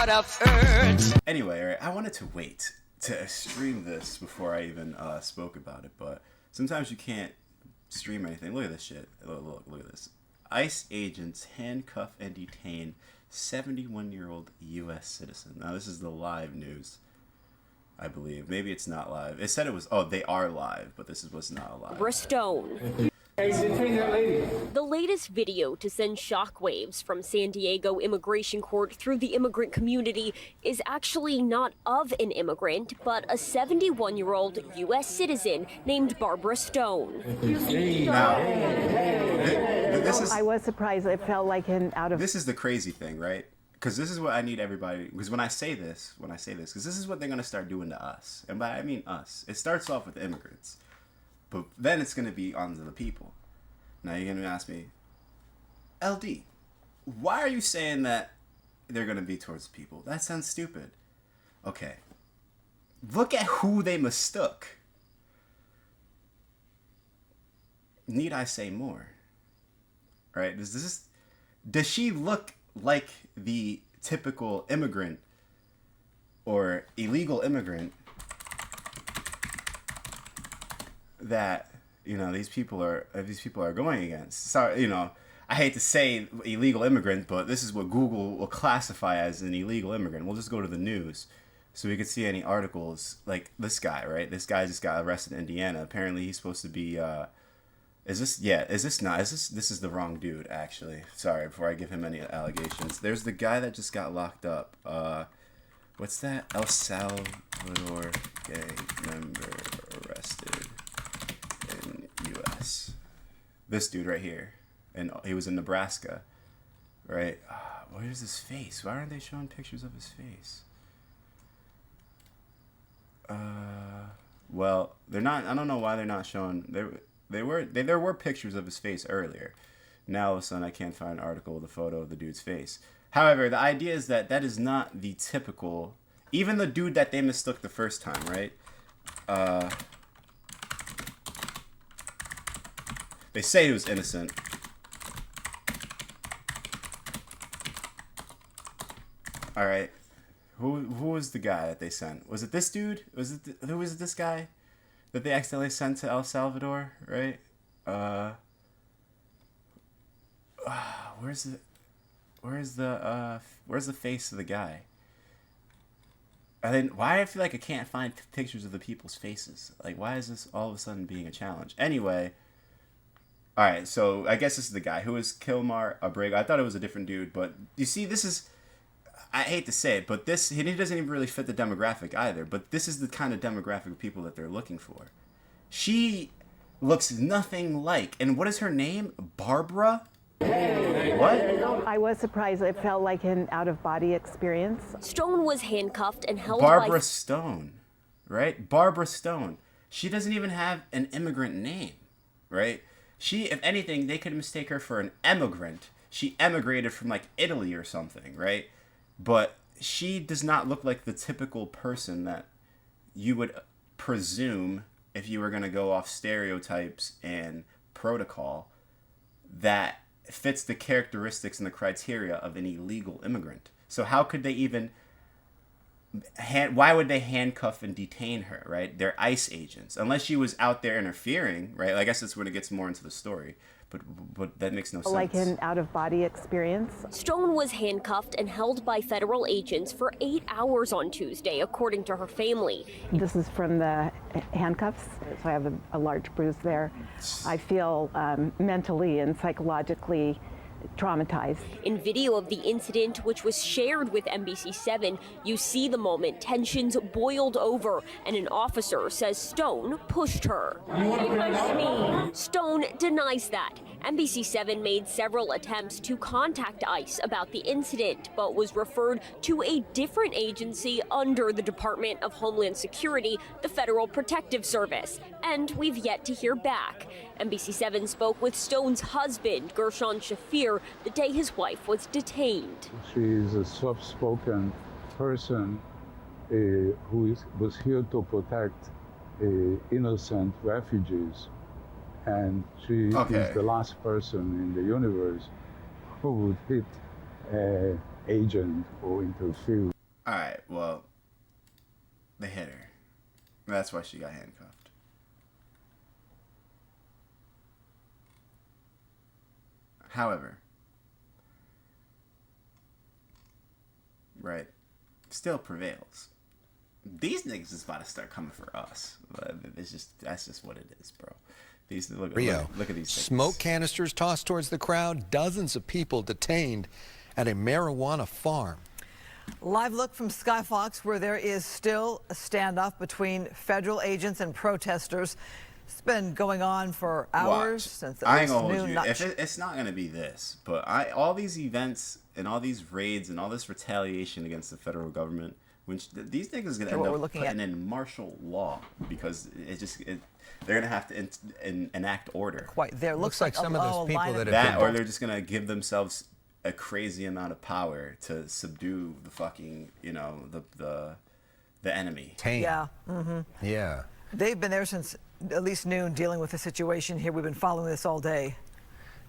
lot of hurt. Anyway, right, I wanted to wait to stream this before I even spoke about it, but sometimes you can't stream anything. Look at this shit. Look at this. ICE agents handcuff and detain 71-year-old U.S. citizen. Now, this is the live news, I believe. Maybe it's not live. It said it was, oh, they are live, but this was not live. Stone. The latest video to send shockwaves from San Diego immigration court through the immigrant community is actually not of an immigrant, but a 71-year-old U.S. citizen named Barbara Stone. Now, this is, I was surprised. It felt like an out of... This is the crazy thing, right? Because this is what I need everybody... Because when I say this, because this is what they're going to start doing to us. And by I mean us. It starts off with the immigrants. But then it's going to be on to the people. Now you're going to ask me, LD, why are you saying that they're going to be towards the people? That sounds stupid. Okay. Look at who they mistook. Need I say more? Right? Does she look like the typical immigrant or illegal immigrant that, you know, these people are going against? Sorry, you know, I hate to say illegal immigrant, but this is what Google will classify as an illegal immigrant. We'll just go to the news so we can see any articles like this guy, right? This guy just got arrested in Indiana. Apparently he's supposed to be this is the wrong dude, actually. Sorry, before I give him any allegations. There's the guy that just got locked up. What's that? El Salvador gang member arrested in U.S. This dude right here. And he was in Nebraska, right? Where's his face? Why aren't they showing pictures of his face? Well, they're not. I don't know why they're not showing. There were pictures of his face earlier. Now all of a sudden I can't find an article with a photo of the dude's face. However, the idea is that is not the typical. Even the dude that they mistook the first time, right? They say he was innocent. All right, who was the guy that they sent? Was it this dude? Who was this guy that they accidentally sent to El Salvador? Right? Where's the face of the guy? And then why I feel like I can't find pictures of the people's faces? Like, why is this all of a sudden being a challenge? Anyway. All right, so I guess this is the guy. Who is Kilmar Abrego? I thought it was a different dude, but you see, this is, I hate to say it, but he doesn't even really fit the demographic either, but this is the kind of demographic of people that they're looking for. She looks nothing like, and what is her name? Barbara? What? I was surprised. It felt like an out-of-body experience. Stone was handcuffed and held Barbara Stone, right? Barbara Stone. She doesn't even have an immigrant name, right? She, if anything, they could mistake her for an emigrant. She emigrated from, like, Italy or something, right? But she does not look like the typical person that you would presume, if you were going to go off stereotypes and protocol, that fits the characteristics and the criteria of an illegal immigrant. So how could they even... why would they handcuff and detain her, right? They're ICE agents. Unless she was out there interfering, right? I guess that's when it gets more into the story. But that makes no sense. Like an out-of-body experience. Stone was handcuffed and held by federal agents for 8 hours on Tuesday, according to her family. This is from the handcuffs, so I have a large bruise there. I feel mentally and psychologically traumatized. In video of the incident, which was shared with NBC7, you see the moment tensions boiled over and an officer says Stone pushed her. Stone denies that. NBC7 made several attempts to contact ICE about the incident, but was referred to a different agency under the Department of Homeland Security, the Federal Protective Service, and we've yet to hear back. NBC7 spoke with Stone's husband, Gershon Shafir, the day his wife was detained. She is a soft-spoken person who was here to protect innocent refugees. And she is the last person in the universe who would hit an agent or interfere. well, they hit her. That's why she got handcuffed. However, right, still prevails. These niggas is about to start coming for us. That's just what it is, bro. Look at these things. Smoke canisters tossed towards the crowd. Dozens of people detained at a marijuana farm. Live look from Sky Fox, where there is still a standoff between federal agents and protesters. It's been going on for hours since I ain't gonna noon. hold you. It's not gonna be this, but all these events and all these raids and all this retaliation against the federal government, these niggas are gonna end up putting in martial law because they're gonna have to enact order. Quite. There looks like some of those people that or they're just gonna give themselves a crazy amount of power to subdue the fucking, the enemy. Yeah. Yeah. They've been there since at least noon dealing with the situation here. We've been following this all day.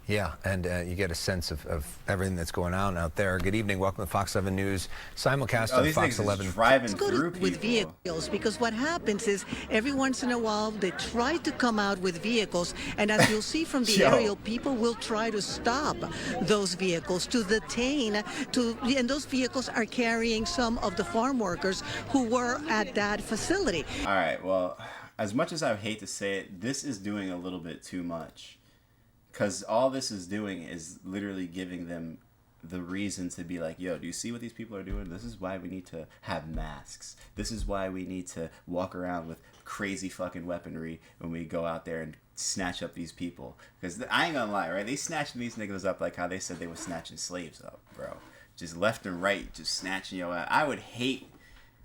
Yeah, and you get a sense of everything that's going on out there. Good evening. Welcome to Fox 11 News simulcast on Fox 11. Driving through with vehicles, because what happens is every once in a while they try to come out with vehicles, and as you'll see from the aerial, people will try to stop those vehicles, to detain, and those vehicles are carrying some of the farm workers who were at that facility. All right, well, as much as I hate to say it, this is doing a little bit too much. Because all this is doing is literally giving them the reason to be like, yo, do you see what these people are doing? This is why we need to have masks. This is why we need to walk around with crazy fucking weaponry when we go out there and snatch up these people. Because I ain't gonna lie, right? They snatching these niggas up like how they said they were snatching slaves up, bro. Just left and right, just snatching your ass. I would hate...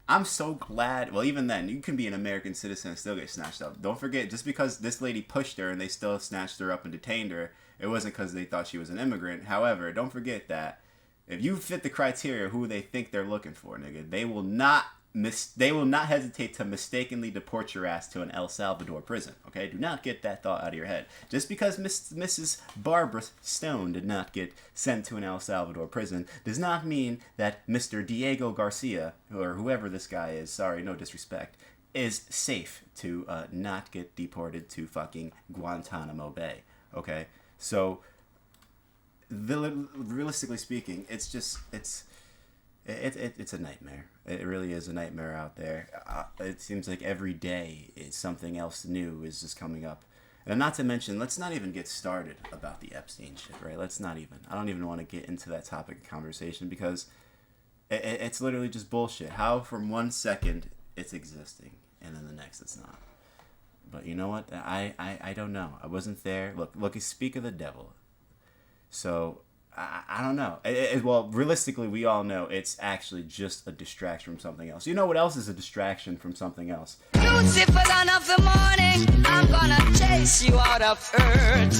I'm so glad. Well, even then, you can be an American citizen and still get snatched up. Don't forget, just because this lady pushed her and they still snatched her up and detained her, it wasn't because they thought she was an immigrant. However, don't forget that if you fit the criteria of who they think they're looking for, nigga, they will not hesitate to mistakenly deport your ass to an El Salvador prison. Okay, do not get that thought out of your head. Just because Mrs. Barbara Stone did not get sent to an El Salvador prison does not mean that Mr. Diego Garcia, or whoever this guy is, sorry, no disrespect, is safe to not get deported to fucking Guantanamo Bay. Okay, so realistically speaking, it's a nightmare. It really is a nightmare out there. It seems like every day something else new is just coming up. And not to mention, let's not even get started about the Epstein shit, right? I don't even want to get into that topic of conversation because it's literally just bullshit. How from one second it's existing and then the next it's not. But you know what? I don't know. I wasn't there. Look, speak of the devil. So... I don't know. Well, realistically, we all know it's actually just a distraction from something else. You know what else is a distraction from something else? Beautiful dawn of the morning, I'm gonna chase you out of earth.